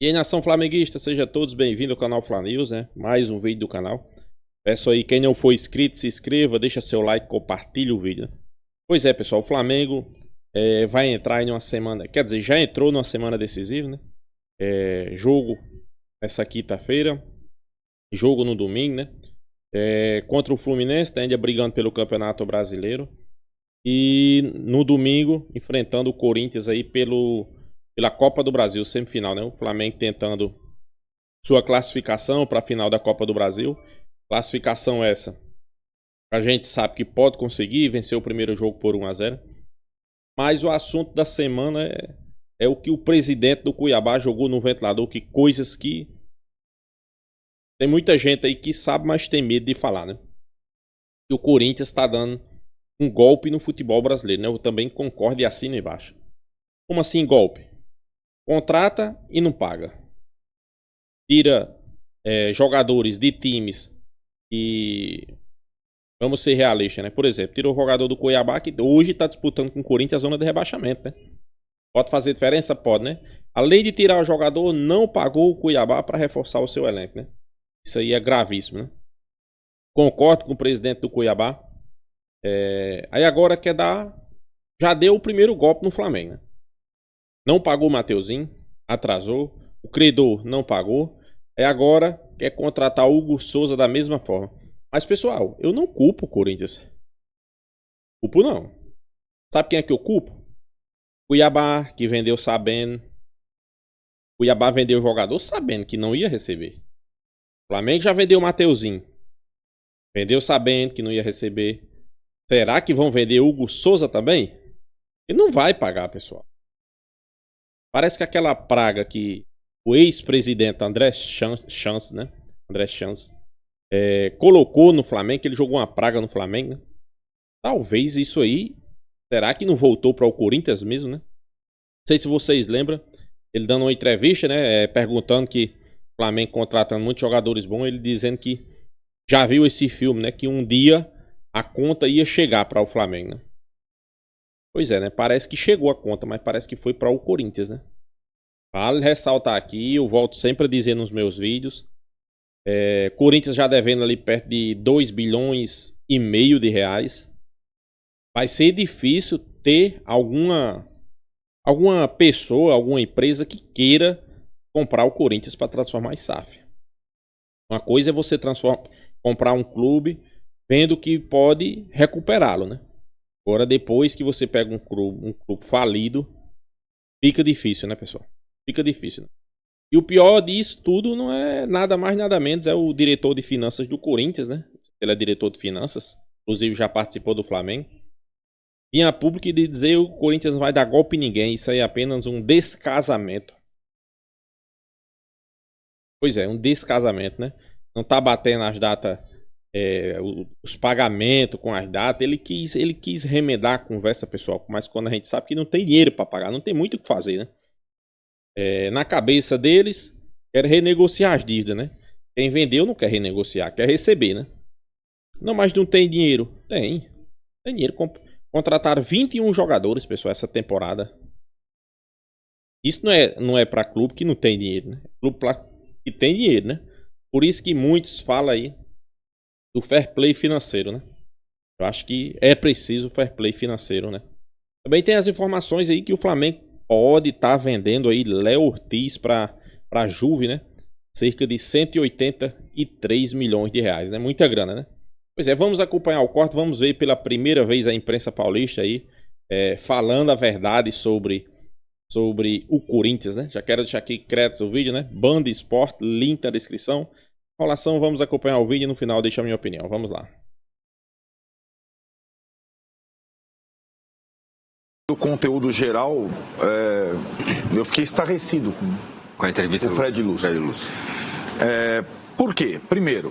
E aí, nação flamenguista, sejam todos bem-vindos ao canal Fla News, né? Mais um vídeo do canal. Peço aí, quem não for inscrito, se inscreva, deixa seu like, compartilha o vídeo, né? Pois é, pessoal, o Flamengo vai entrar em uma semana, quer dizer, já entrou numa semana decisiva, né? Jogo essa quinta-feira, jogo no domingo, né? Contra o Fluminense, tá ainda brigando pelo Campeonato Brasileiro. E no domingo, enfrentando o Corinthians aí pela Copa do Brasil, semifinal, né? O Flamengo tentando sua classificação para a final da Copa do Brasil. Classificação essa, a gente sabe que pode conseguir vencer o primeiro jogo por 1-0. Mas o assunto da semana é o que o presidente do Cuiabá jogou no ventilador, que coisas que tem muita gente aí que sabe, mas tem medo de falar, né? E o Corinthians está dando um golpe no futebol brasileiro, né? Eu também concordo e assino embaixo. Como assim golpe? Contrata e não paga. Tira jogadores de times e... Vamos ser realistas, né? Por exemplo, tirou o jogador do Cuiabá que hoje está disputando com o Corinthians a zona de rebaixamento, né? Pode fazer diferença? Pode, né? Além de tirar o jogador, não pagou o Cuiabá para reforçar o seu elenco, né? Isso aí é gravíssimo, né? Concordo com o presidente do Cuiabá. Aí agora quer dar... Já deu o primeiro golpe no Flamengo, né? Não pagou o Mateuzinho, atrasou. O credor não pagou. Agora quer contratar o Hugo Souza da mesma forma. Mas, pessoal, eu não culpo o Corinthians. Culpo não. Sabe quem é que eu culpo? Cuiabá, que vendeu sabendo. Cuiabá vendeu o jogador sabendo que não ia receber. O Flamengo já vendeu o Mateuzinho. Vendeu sabendo que não ia receber. Será que vão vender o Hugo Souza também? Ele não vai pagar, pessoal. Parece que aquela praga que o ex-presidente André Chance, né? André Chance colocou no Flamengo, que ele jogou uma praga no Flamengo, né? Talvez isso aí, será que não voltou para o Corinthians mesmo, né? Não sei se vocês lembram, ele dando uma entrevista, né? Perguntando que o Flamengo contratando muitos jogadores bons, ele dizendo que já viu esse filme, né? Que um dia a conta ia chegar para o Flamengo, né? Pois é, né? Parece que chegou a conta, mas parece que foi para o Corinthians, né? Vale ressaltar aqui, eu volto sempre a dizer nos meus vídeos, Corinthians já devendo ali perto de 2 bilhões e meio de reais. Vai ser difícil ter alguma pessoa, alguma empresa que queira comprar o Corinthians para transformar em SAF. Uma coisa é você comprar um clube vendo que pode recuperá-lo, né? Agora, depois que você pega um clube falido, fica difícil, né, pessoal? Fica difícil, né? E o pior disso tudo não é nada mais, nada menos, é o diretor de finanças do Corinthians, né? Ele é diretor de finanças, inclusive já participou do Flamengo. Vinha a público e dizer que o Corinthians não vai dar golpe em ninguém, isso aí é apenas um descasamento. Pois é, um descasamento, né? Não tá batendo as datas... os pagamentos com as datas, ele quis remedar a conversa, pessoal, mas quando a gente sabe que não tem dinheiro para pagar, não tem muito o que fazer, né? Na cabeça deles, quer renegociar as dívidas, né? Quem vendeu não quer renegociar, quer receber, né? Não, mas não tem dinheiro. Tem dinheiro. Contrataram 21 jogadores, pessoal, essa temporada. Isso não é para clube que não tem dinheiro, né? Clube que tem dinheiro, né? Por isso que muitos falam aí do fair play financeiro, né? Eu acho que é preciso fair play financeiro, né? Também tem as informações aí que o Flamengo pode estar vendendo aí Léo Ortiz para Juve, né? Cerca de 183 milhões de reais, né? Muita grana, né? Pois é, vamos acompanhar o corte, vamos ver pela primeira vez a imprensa paulista aí falando a verdade sobre o Corinthians, né? Já quero deixar aqui créditos ao vídeo, né? Band Sport, link na descrição. Enrolação, vamos acompanhar o vídeo e no final deixa a minha opinião. Vamos lá. O conteúdo geral, eu fiquei estarrecido com a entrevista do Fred Luz. Por quê? Primeiro,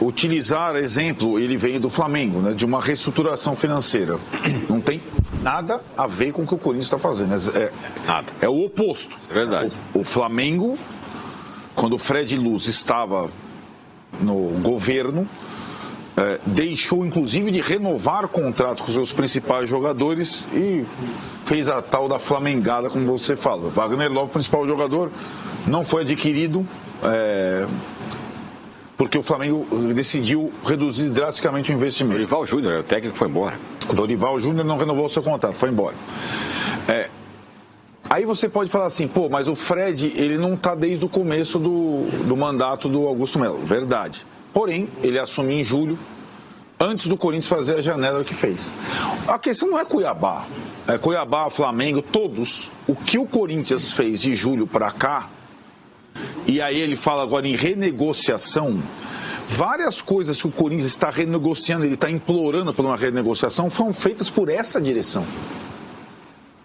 utilizar exemplo, ele vem do Flamengo, né, de uma reestruturação financeira. Não tem nada a ver com o que o Corinthians está fazendo. Nada. É o oposto. É verdade. O Flamengo, quando o Fred Luz estava no governo, deixou inclusive de renovar contratos com seus principais jogadores e fez a tal da flamengada, como você fala. Wagner Love, principal jogador, não foi adquirido porque o Flamengo decidiu reduzir drasticamente o investimento. Dorival Júnior, o técnico, foi embora. O Dorival Júnior não renovou o seu contrato, foi embora. Aí você pode falar assim, mas o Fred, ele não está desde o começo do mandato do Augusto Melo. Verdade. Porém, ele assumiu em julho, antes do Corinthians fazer a janela que fez. A questão não é Cuiabá. Cuiabá, Flamengo, todos. O que o Corinthians fez de julho para cá, e aí ele fala agora em renegociação, várias coisas que o Corinthians está renegociando, ele está implorando por uma renegociação, foram feitas por essa direção.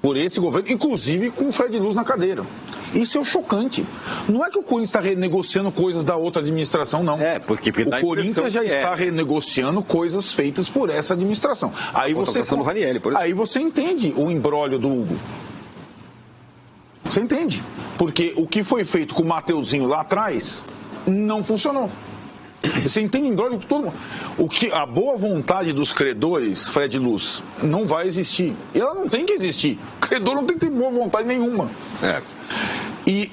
Por esse governo, inclusive com o Fred Luz na cadeira. Isso é o chocante. Não é que o Corinthians está renegociando coisas da outra administração, não. Porque o Corinthians já está renegociando coisas feitas por essa administração. Aí você entende o imbróglio do Hugo. Você entende? Porque o que foi feito com o Mateuzinho lá atrás não funcionou. Você entende o imbróglio de todo mundo. A boa vontade dos credores, Fred Luz, não vai existir. E ela não tem que existir. O credor não tem que ter boa vontade nenhuma. E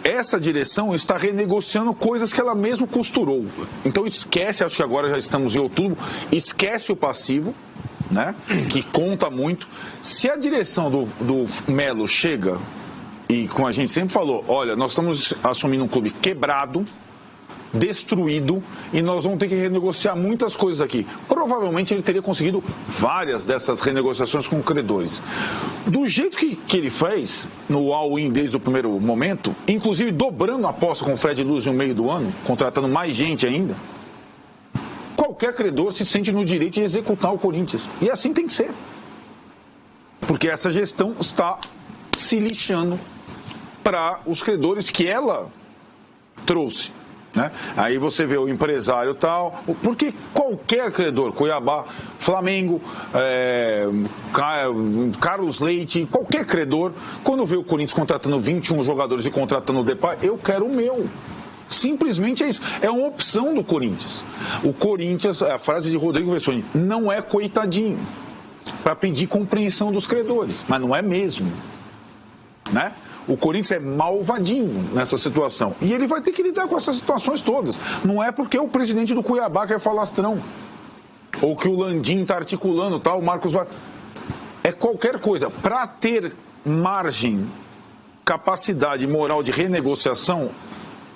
essa direção está renegociando coisas que ela mesma costurou. Então esquece, acho que agora já estamos em outubro, esquece o passivo, né, que conta muito. Se a direção do Melo chega, e como a gente sempre falou, olha, nós estamos assumindo um clube quebrado, destruído, e nós vamos ter que renegociar muitas coisas aqui. Provavelmente ele teria conseguido várias dessas renegociações com credores. Do jeito que ele fez no all-in desde o primeiro momento, inclusive dobrando a aposta com o Fred Luz no meio do ano, contratando mais gente ainda, qualquer credor se sente no direito de executar o Corinthians. E assim tem que ser. Porque essa gestão está se lixando para os credores que ela trouxe. Né? Aí você vê o empresário tal, porque qualquer credor, Cuiabá, Flamengo, Carlos Leite, qualquer credor, quando vê o Corinthians contratando 21 jogadores e contratando o Depay, eu quero o meu. Simplesmente é isso. É uma opção do Corinthians. O Corinthians, a frase de Rodrigo Vessoni, não é coitadinho para pedir compreensão dos credores, mas não é mesmo, né? O Corinthians é malvadinho nessa situação. E ele vai ter que lidar com essas situações todas. Não é porque o presidente do Cuiabá quer falastrão. Ou que o Landim está articulando tal, o Marcos vai. É qualquer coisa. Para ter margem, capacidade moral de renegociação,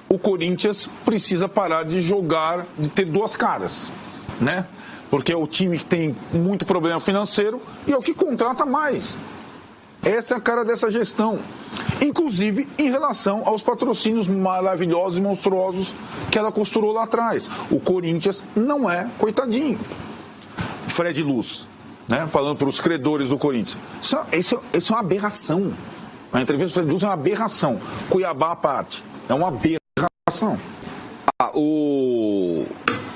o Corinthians precisa parar de jogar, de ter duas caras, né? Porque é o time que tem muito problema financeiro e é o que contrata mais. Essa é a cara dessa gestão. Inclusive em relação aos patrocínios maravilhosos e monstruosos que ela costurou lá atrás. O Corinthians não é coitadinho. Fred Luz, né, falando para os credores do Corinthians. Isso é uma aberração. A entrevista do Fred Luz é uma aberração. Cuiabá à parte. É uma aberração. O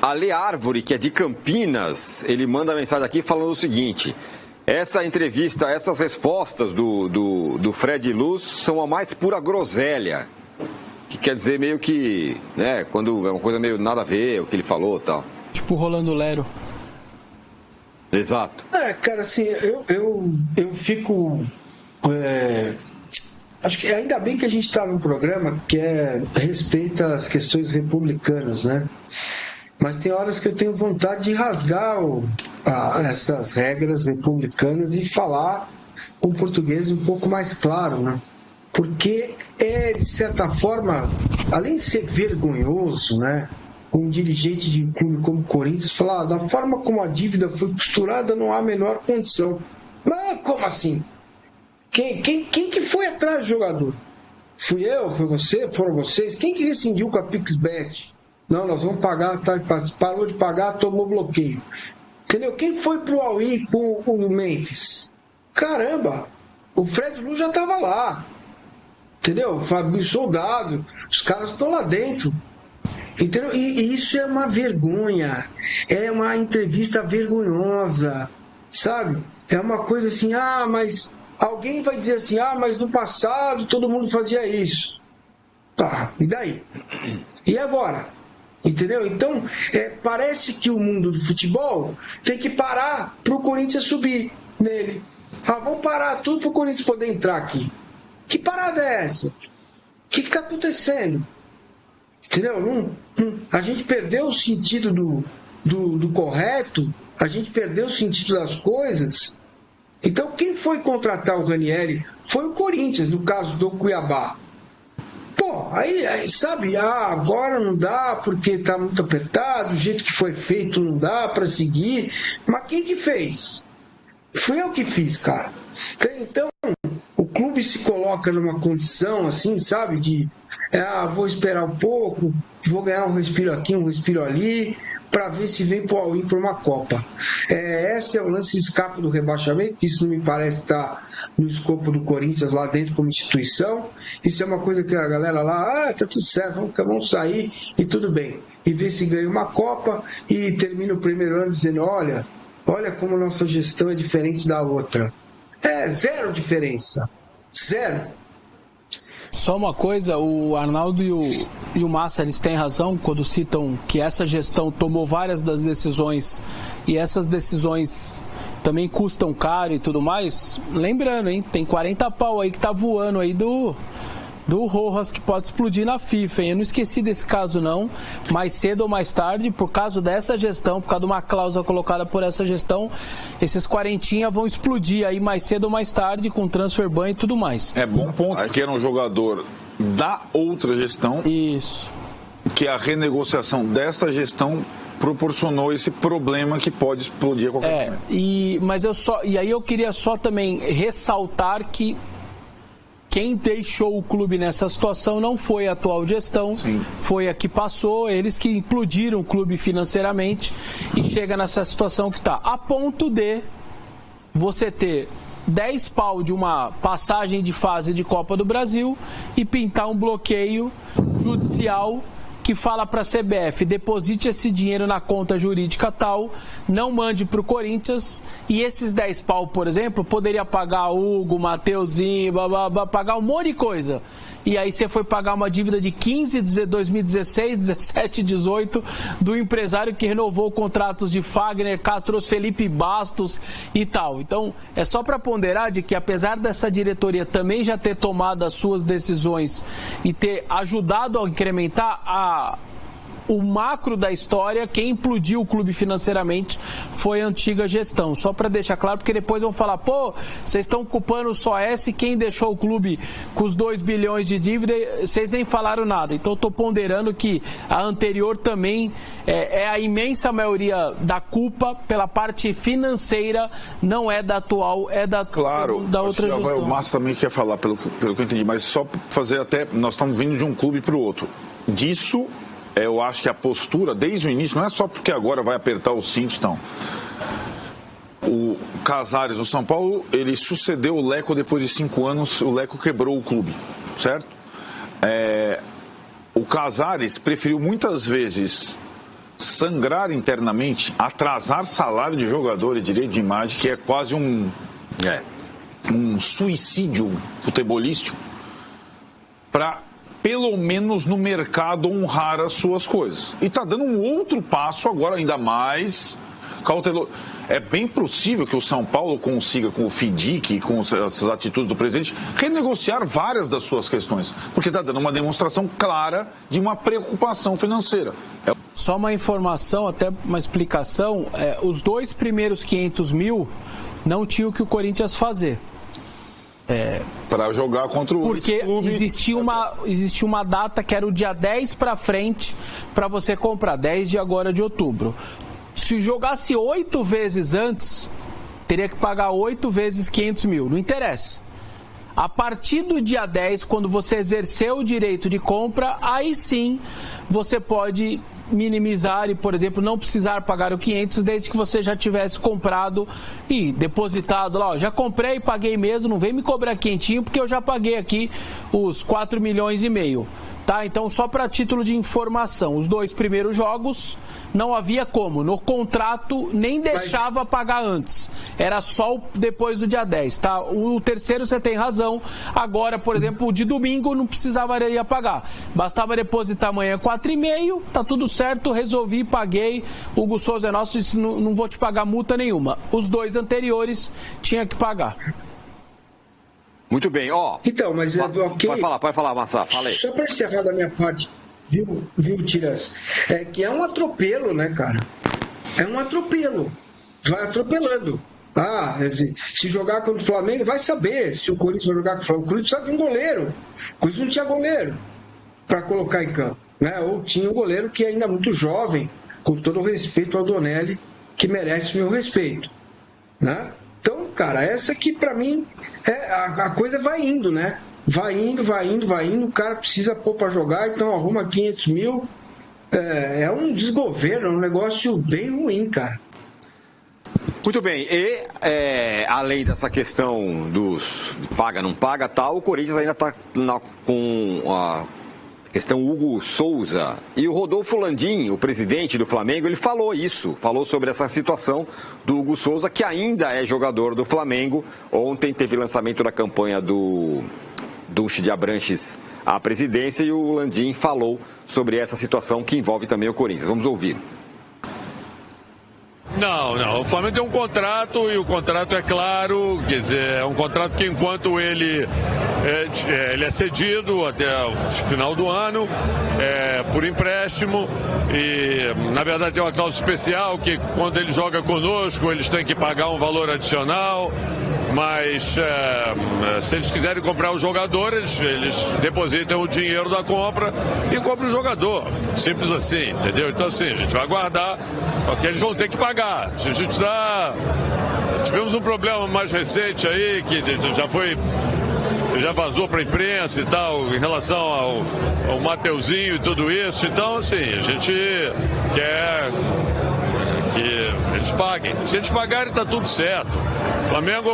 Ale Árvore, que é de Campinas, ele manda mensagem aqui falando o seguinte: essa entrevista, essas respostas do Fred Luz são a mais pura groselha. Que quer dizer meio que, né, quando é uma coisa meio nada a ver, o que ele falou e tal. Tipo Rolando Lero. Exato. Cara, assim, eu fico... acho que ainda bem que a gente está num programa que respeita as questões republicanas, né? Mas tem horas que eu tenho vontade de rasgar essas regras republicanas e falar um português um pouco mais claro, né? Porque de certa forma, além de ser vergonhoso, né? Um dirigente de um clube como o Corinthians falar da forma como a dívida foi costurada não há a menor condição. Mas como assim? Quem que foi atrás do jogador? Fui eu? Foi você? Foram vocês? Quem que rescindiu com a PixBet? Não, nós vamos pagar, tá, parou de pagar, tomou bloqueio. Entendeu? Quem foi pro All-in com o Memphis? Caramba, o Fred Luz já estava lá. Entendeu? Fabinho Soldado, os caras estão lá dentro. Entendeu? E isso é uma vergonha. É uma entrevista vergonhosa. Sabe? É uma coisa assim, mas alguém vai dizer assim, mas no passado todo mundo fazia isso. Tá, e daí? E agora? Entendeu? Então, parece que o mundo do futebol tem que parar para o Corinthians subir nele. Vamos parar tudo para o Corinthians poder entrar aqui. Que parada é essa? O que está acontecendo? Entendeu? A gente perdeu o sentido do correto, a gente perdeu o sentido das coisas. Então, quem foi contratar o Ranieri foi o Corinthians, no caso do Cuiabá. Pô, aí sabe, agora não dá porque está muito apertado, o jeito que foi feito não dá para seguir. Mas quem que fez? Fui eu que fiz, cara. Então, o clube se coloca numa condição assim, sabe, de vou esperar um pouco, vou ganhar um respiro aqui, um respiro ali, para ver se vem para uma Copa. Esse é o lance de escape do rebaixamento, que isso não me parece estar no escopo do Corinthians lá dentro como instituição. Isso é uma coisa que a galera lá, tá tudo certo, vamos sair e tudo bem. E ver se ganha uma Copa e termina o primeiro ano dizendo, olha como nossa gestão é diferente da outra. Zero diferença. Zero. Só uma coisa, o Arnaldo e o Massa, eles têm razão quando citam que essa gestão tomou várias das decisões e essas decisões também custam caro e tudo mais. Lembrando, hein, tem 40 pau aí que tá voando aí do Rojas que pode explodir na FIFA, hein? Eu não esqueci desse caso não, mais cedo ou mais tarde, por causa dessa gestão, por causa de uma cláusula colocada por essa gestão, esses 40 vão explodir aí mais cedo ou mais tarde com transfer ban e tudo mais. Bom ponto, porque era um jogador da outra gestão. Isso. Que a renegociação desta gestão proporcionou esse problema que pode explodir a qualquer momento. E aí eu queria só também ressaltar que quem deixou o clube nessa situação não foi a atual gestão, sim, foi a que passou, eles que implodiram o clube financeiramente e chega nessa situação que está. A ponto de você ter 10 pau de uma passagem de fase de Copa do Brasil e pintar um bloqueio judicial que fala para a CBF, deposite esse dinheiro na conta jurídica tal, não mande para o Corinthians, e esses 10 pau, por exemplo, poderia pagar Hugo, Mateuzinho, pagar um monte de coisa. E aí você foi pagar uma dívida de 2016, 17, 18 do empresário que renovou contratos de Fagner, Castro, Felipe Bastos e tal. Então, é só para ponderar de que apesar dessa diretoria também já ter tomado as suas decisões e ter ajudado a incrementar o macro da história, quem implodiu o clube financeiramente foi a antiga gestão. Só para deixar claro, porque depois vão falar, vocês estão culpando só essa e quem deixou o clube com os 2 bilhões de dívida, vocês nem falaram nada. Então estou ponderando que a anterior também é a imensa maioria da culpa pela parte financeira, não é da atual, é da outra gestão. O Márcio também quer falar, pelo que eu entendi, mas só fazer nós estamos vindo de um clube para o outro. Disso, eu acho que a postura, desde o início, não é só porque agora vai apertar os cintos, não. O Casares, no São Paulo, ele sucedeu o Leco depois de 5 anos, o Leco quebrou o clube, certo? O Casares preferiu muitas vezes sangrar internamente, atrasar salário de jogador e direito de imagem, que é quase um suicídio futebolístico, para pelo menos no mercado honrar as suas coisas. E está dando um outro passo agora, ainda mais cauteloso. É bem possível que o São Paulo consiga, com o FIDIC, com essas atitudes do presidente, renegociar várias das suas questões, porque está dando uma demonstração clara de uma preocupação financeira. Só uma informação, até uma explicação, os 2 primeiros 500 mil não tinham o que o Corinthians fazer. Para jogar contra o porque existia uma data que era o dia 10 para frente para você comprar, 10 de agora de outubro. Se jogasse 8 vezes antes, teria que pagar 8 vezes 500 mil, não interessa. A partir do dia 10, quando você exerceu o direito de compra, aí sim você pode minimizar e, por exemplo, não precisar pagar o 500 desde que você já tivesse comprado e depositado lá, já comprei e paguei mesmo, não vem me cobrar quentinho porque eu já paguei aqui os 4,5 milhões. Tá? Então, só para título de informação, os 2 primeiros jogos não havia como. No contrato, nem deixava pagar antes. Era só depois do dia 10. Tá? O terceiro, você tem razão. Agora, por exemplo, o de domingo não precisaria pagar. Bastava depositar amanhã 4,5, tá tudo certo, resolvi, paguei. O Hugo Souza é nosso, disse, não vou te pagar multa nenhuma. Os 2 anteriores tinha que pagar. Muito bem, ó. Então, mas ok. Pode falar, Massa, fala aí. Só para encerrar da minha parte, viu, Tiras? É que é um atropelo, né, cara? É um atropelo. Vai atropelando. Se jogar contra o Flamengo, vai saber se o Corinthians vai jogar contra o Flamengo. O Corinthians precisa de um goleiro. O Corinthians não tinha goleiro para colocar em campo, né? Ou tinha um goleiro que ainda é muito jovem, com todo o respeito ao Donelli, que merece o meu respeito, né? Então, cara, essa aqui para mim a coisa vai indo, né? Vai indo, o cara precisa pôr para jogar, então arruma 500 mil. É um desgoverno, é um negócio bem ruim, cara. Muito bem, e além dessa questão dos paga, não paga, tal, o Corinthians ainda está com a questão Hugo Souza. E o Rodolfo Landim, o presidente do Flamengo, ele falou sobre essa situação do Hugo Souza, que ainda é jogador do Flamengo. Ontem teve lançamento da campanha do Duche de Abranches à presidência e o Landim falou sobre essa situação que envolve também o Corinthians. Vamos ouvir. Não, o Flamengo tem um contrato e o contrato é claro, quer dizer, é um contrato que enquanto ele é cedido até o final do ano, por empréstimo, e na verdade tem uma cláusula especial que quando ele joga conosco eles têm que pagar um valor adicional, mas se eles quiserem comprar o jogador, eles depositam o dinheiro da compra e compram o jogador, simples assim, entendeu? Então assim, a gente vai aguardar, só que eles vão ter que pagar. Se a gente tivemos um problema mais recente aí, que já vazou para a imprensa e tal, em relação ao Mateuzinho e tudo isso. Então, assim, a gente quer que eles paguem. Se eles pagarem, está tudo certo. O Flamengo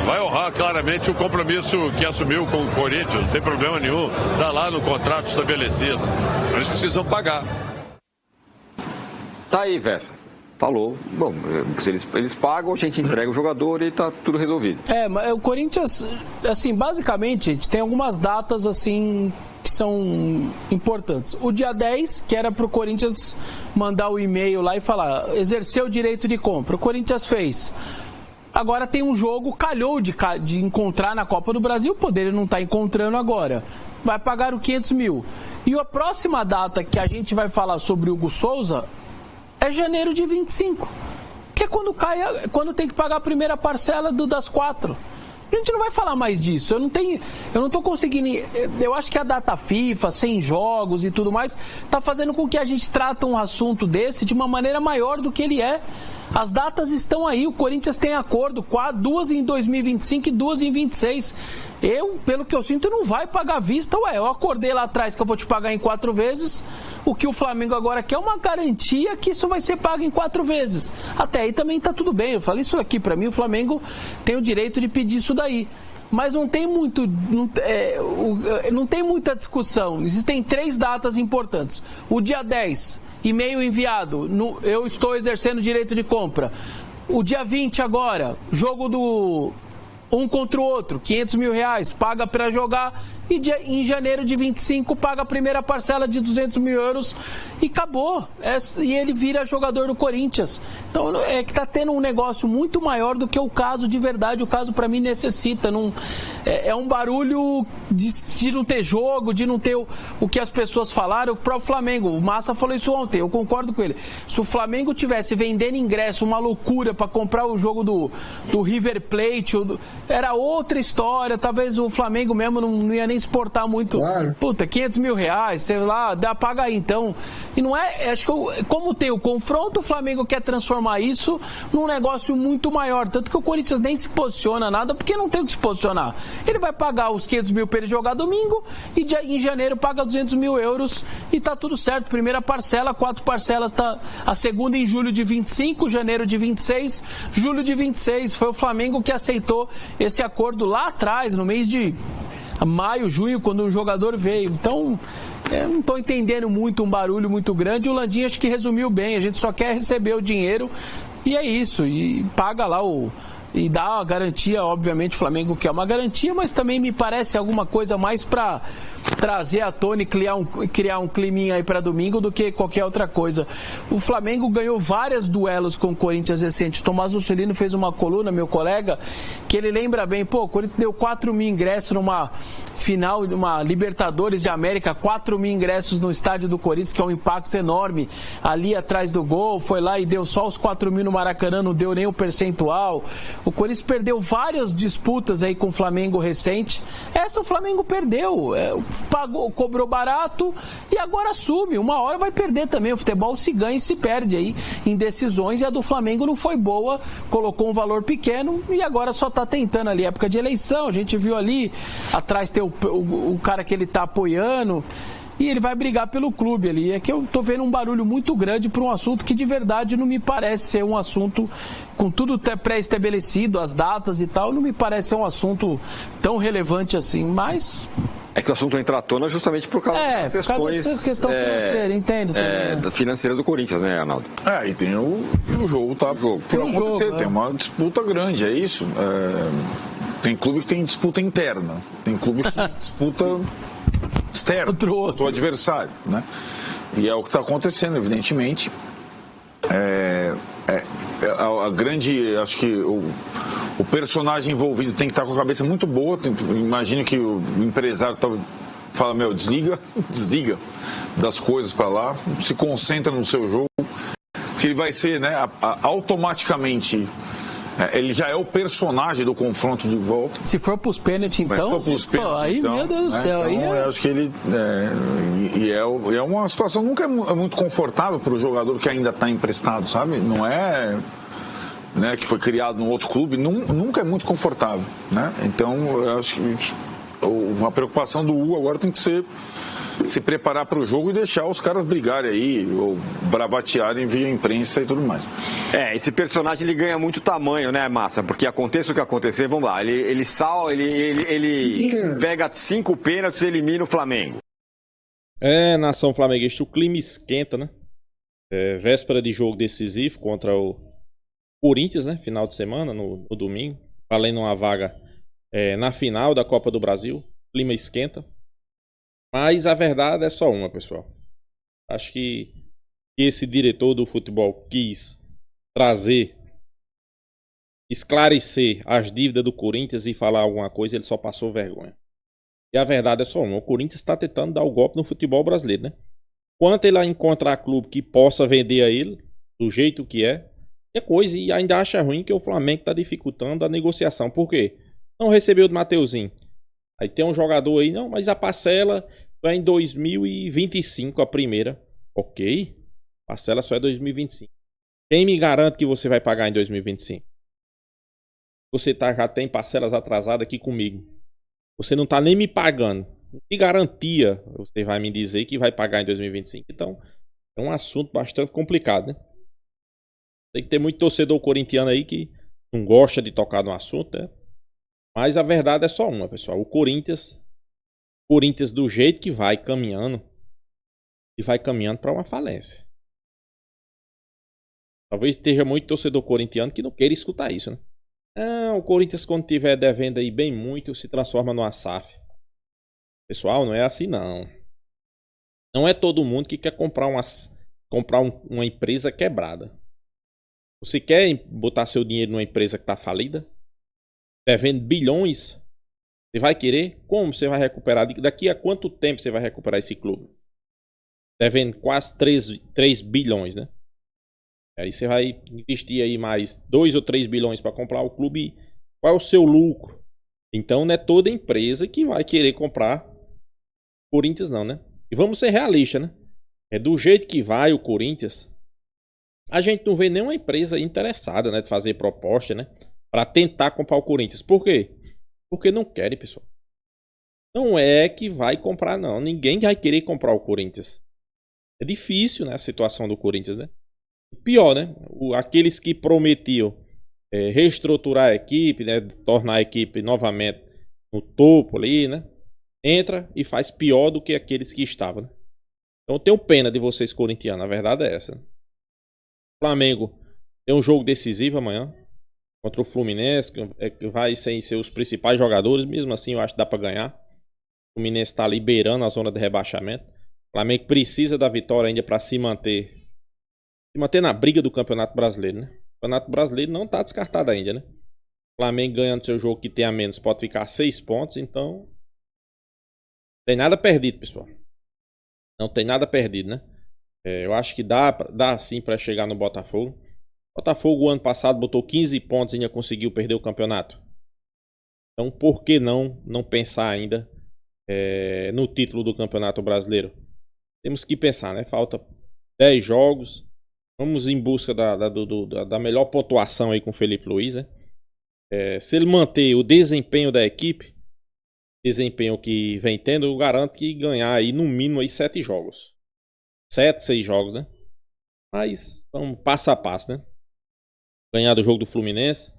vai honrar claramente o compromisso que assumiu com o Corinthians, não tem problema nenhum, está lá no contrato estabelecido. Eles precisam pagar. Tá aí, Vessa. Falou. Bom, se eles pagam, a gente entrega o jogador e tá tudo resolvido. Mas o Corinthians, assim, basicamente, a gente tem algumas datas, assim, que são importantes. O dia 10, que era pro Corinthians mandar o e-mail lá e falar, exercer o direito de compra. O Corinthians fez. Agora tem um jogo, calhou de encontrar na Copa do Brasil, poderia não estar encontrando agora. Vai pagar o 500 mil. E a próxima data que a gente vai falar sobre o Hugo Souza é janeiro de 25, que é quando tem que pagar a primeira parcela das 4. A gente não vai falar mais disso. Eu não estou conseguindo. Eu acho que a data FIFA, sem jogos e tudo mais, está fazendo com que a gente trate um assunto desse de uma maneira maior do que ele é. As datas estão aí, o Corinthians tem acordo, 2 em 2025 e 2 em 26. Pelo que eu sinto, não vai pagar à vista. Eu acordei lá atrás que eu vou te pagar em 4 vezes. O que o Flamengo agora quer é uma garantia que isso vai ser pago em 4 vezes. Até aí também está tudo bem. Eu falei isso aqui, para mim o Flamengo tem o direito de pedir isso daí. Mas não tem muita discussão. Existem 3 datas importantes. O dia 10, e-mail enviado, eu estou exercendo o direito de compra. O dia 20 agora, jogo do um contra o outro, 500 mil reais, paga para jogar. E em janeiro de 25 paga a primeira parcela de 200 mil euros e acabou. E ele vira jogador do Corinthians. Então é que está tendo um negócio muito maior do que o caso de verdade. O caso para mim necessita. É um barulho de não ter jogo, de não ter o que as pessoas falaram. O próprio Flamengo, o Massa falou isso ontem, eu concordo com ele. Se o Flamengo tivesse vendendo ingresso, uma loucura para comprar o jogo do River Plate, era outra história. Talvez o Flamengo mesmo não ia nem exportar muito. Claro. Puta, 500 mil reais, sei lá, paga aí então. E não é, acho que como tem o confronto, o Flamengo quer transformar isso num negócio muito maior. Tanto que o Corinthians nem se posiciona nada, porque não tem o que se posicionar. Ele vai pagar os 500 mil para ele jogar domingo e em janeiro paga 200 mil euros e tá tudo certo. Primeira parcela, 4 parcelas, tá a segunda em julho de 25, janeiro de 26, julho de 26. Foi o Flamengo que aceitou esse acordo lá atrás, no mês de maio, junho, quando o jogador veio. Então, Eu não estou entendendo muito, um barulho muito grande. O Landim acho que resumiu bem. A gente só quer receber o dinheiro e é isso. E paga lá e dá a garantia, obviamente o Flamengo quer uma garantia, mas também me parece alguma coisa mais para trazer à tona e criar um climinha aí para domingo do que qualquer outra coisa. O Flamengo ganhou vários duelos com o Corinthians recente. Tomás Juscelino fez uma coluna, meu colega, que ele lembra bem, o Corinthians deu 4 mil ingressos numa final, numa Libertadores de América, 4 mil ingressos no estádio do Corinthians, que é um impacto enorme, ali atrás do gol, foi lá e deu só os 4 mil no Maracanã, não deu nem o percentual. O Corinthians perdeu várias disputas aí com o Flamengo recente. Essa o Flamengo perdeu, pagou, cobrou barato e agora assume. Uma hora vai perder também. O futebol se ganha e se perde aí em decisões, e a do Flamengo não foi boa, colocou um valor pequeno e agora só está tentando ali, época de eleição, a gente viu ali atrás ter o cara que ele está apoiando. E ele vai brigar pelo clube ali. É que eu tô vendo um barulho muito grande para um assunto que de verdade não me parece ser um assunto com tudo pré-estabelecido, as datas e tal, não me parece ser um assunto tão relevante assim, mas... É que o assunto entra à tona justamente por causa das questões... questão financeira, entendo. Financeiras do Corinthians, né, Arnaldo? E tem o jogo, tá? Por acontecer, tem uma disputa grande, é isso. Tem clube que tem disputa interna, tem clube que disputa... externo, do adversário, né? E é o que está acontecendo, evidentemente. A grande, acho que o personagem envolvido tem que estar com a cabeça muito boa. Imagino que o empresário fala, desliga das coisas para lá, se concentra no seu jogo, que ele vai ser, né, automaticamente... ele já é o personagem do confronto de volta. Se for para os pênaltis, então... Aí, então, meu Deus do céu. Então, eu acho que ele... é uma situação nunca é muito confortável para o jogador que ainda está emprestado, sabe? Não é... né, que foi criado num outro clube, nunca é muito confortável, né? Então, eu acho que uma preocupação do Hugo agora tem que ser se preparar para o jogo e deixar os caras brigarem aí, ou bravatearem via imprensa e tudo mais. Esse personagem ele ganha muito tamanho, né, Massa? Porque aconteça o que acontecer, vamos lá, ele pega 5 pênaltis e elimina o Flamengo. Nação flamenguista, o clima esquenta, né? Véspera de jogo decisivo contra o Corinthians, né? Final de semana, no domingo, valendo uma vaga na final da Copa do Brasil. O clima esquenta. Mas a verdade é só uma, pessoal. Acho que esse diretor do futebol quis esclarecer as dívidas do Corinthians e falar alguma coisa, ele só passou vergonha. E a verdade é só uma. O Corinthians está tentando dar o golpe no futebol brasileiro, né? Enquanto ele encontrar clube que possa vender a ele, do jeito que é coisa, e ainda acha ruim que o Flamengo está dificultando a negociação. Por quê? Não recebeu do Mateuzinho. Aí tem um jogador aí, não, mas a parcela é em 2025, a primeira. Ok, parcela só é 2025. Quem me garante que você vai pagar em 2025? Você já tem parcelas atrasadas aqui comigo. Você não tá nem me pagando. Que garantia você vai me dizer que vai pagar em 2025? Então, é um assunto bastante complicado, né? Tem que ter muito torcedor corintiano aí que não gosta de tocar no assunto, né? Mas a verdade é só uma, pessoal. O Corinthians do jeito que vai caminhando, e vai caminhando para uma falência. Talvez esteja muito torcedor corintiano que não queira escutar isso, né? Não, o Corinthians quando tiver devendo aí bem muito, se transforma numa SAF. Pessoal, não é assim não. Não é todo mundo que quer comprar uma empresa quebrada. Você quer botar seu dinheiro numa empresa que está falida? Devendo bilhões? Você vai querer? Como você vai recuperar? Daqui a quanto tempo você vai recuperar esse clube? Devendo quase 3 bilhões, né? Aí você vai investir aí mais 2 ou 3 bilhões para comprar o clube. Qual é o seu lucro? Então não é toda empresa que vai querer comprar Corinthians não, né? E vamos ser realistas, né? É do jeito que vai o Corinthians. A gente não vê nenhuma empresa interessada, né, de fazer proposta, né, para tentar comprar o Corinthians. Por quê? Porque não querem, pessoal. Não é que vai comprar, não. Ninguém vai querer comprar o Corinthians. É difícil, né, a situação do Corinthians, né? Pior, né? Aqueles que prometiam reestruturar a equipe, né, tornar a equipe novamente no topo ali, né? Entra e faz pior do que aqueles que estavam, né? Então eu tenho pena de vocês corintianos, a verdade é essa. O Flamengo tem um jogo decisivo amanhã contra o Fluminense, que vai sem seus principais jogadores, mesmo assim eu acho que dá para ganhar. O Fluminense está liberando a zona de rebaixamento. O Flamengo precisa da vitória ainda para se manter na briga do Campeonato Brasileiro, né? O Campeonato Brasileiro não está descartado ainda, né? O Flamengo ganhando seu jogo que tem a menos pode ficar 6 pontos, então não tem nada perdido, pessoal. Não tem nada perdido, né? Eu acho que dá sim para chegar no Botafogo. O Botafogo o ano passado botou 15 pontos e ainda conseguiu perder o campeonato. Então por que não pensar ainda no título do Campeonato Brasileiro? Temos que pensar, né? Falta 10 jogos. Vamos em busca da melhor pontuação aí com o Felipe Luiz, né? Se ele manter o desempenho da equipe, desempenho que vem tendo, eu garanto que ganhar aí no mínimo aí 7 jogos. 7, 6 jogos, né? Mas vamos passo a passo, né? Ganhar do jogo do Fluminense.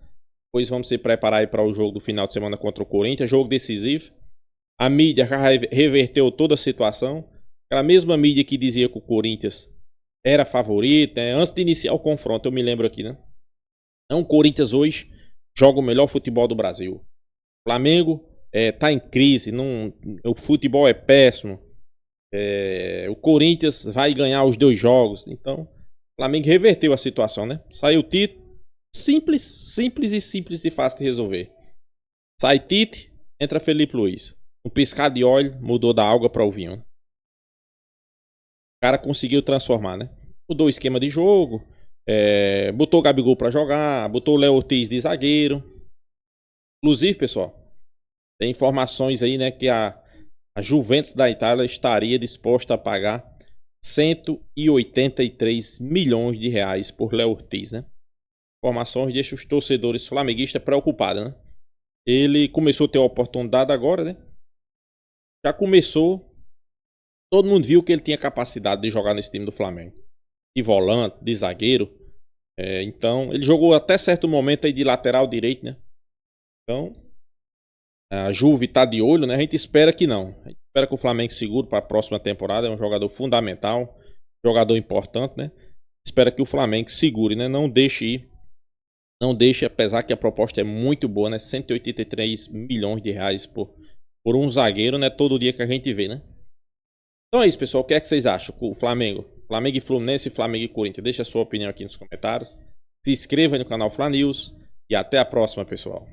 Depois vamos se preparar aí para o jogo do final de semana contra o Corinthians. Jogo decisivo. A mídia reverteu toda a situação. Aquela mesma mídia que dizia que o Corinthians era favorito, né? Antes de iniciar o confronto, eu me lembro aqui, né? Então o Corinthians hoje joga o melhor futebol do Brasil. O Flamengo tá em crise, o futebol é péssimo. O Corinthians vai ganhar os 2 jogos. Então, o Flamengo reverteu a situação, né? Saiu o Tite. Simples e fácil de resolver. Sai Tite, entra Felipe Luiz. Um piscar de olho, mudou da água para o vinho. O cara conseguiu transformar, né? Mudou o esquema de jogo. Botou o Gabigol para jogar. Botou o Léo Ortiz de zagueiro. Inclusive, pessoal, tem informações aí, né? Que a Juventus da Itália estaria disposta a pagar 183 milhões de reais por Léo Ortiz, né? Informações deixam os torcedores flamenguistas preocupados, né? Ele começou a ter a oportunidade agora, né? Já começou. Todo mundo viu que ele tinha capacidade de jogar nesse time do Flamengo. De volante, de zagueiro. Então, ele jogou até certo momento aí de lateral direito, né? Então, a Juve tá de olho, né? A gente espera que não. A gente espera que o Flamengo segure para a próxima temporada. É um jogador fundamental. Jogador importante, né? Espera que o Flamengo segure, né? Não deixe ir. Não deixe, apesar que a proposta é muito boa, né? 183 milhões de reais por um zagueiro, né? Todo dia que a gente vê, né? Então é isso, pessoal. O que é que vocês acham? O Flamengo e Fluminense, Flamengo e Corinthians. Deixa a sua opinião aqui nos comentários. Se inscreva no canal Fla News. E até a próxima, pessoal.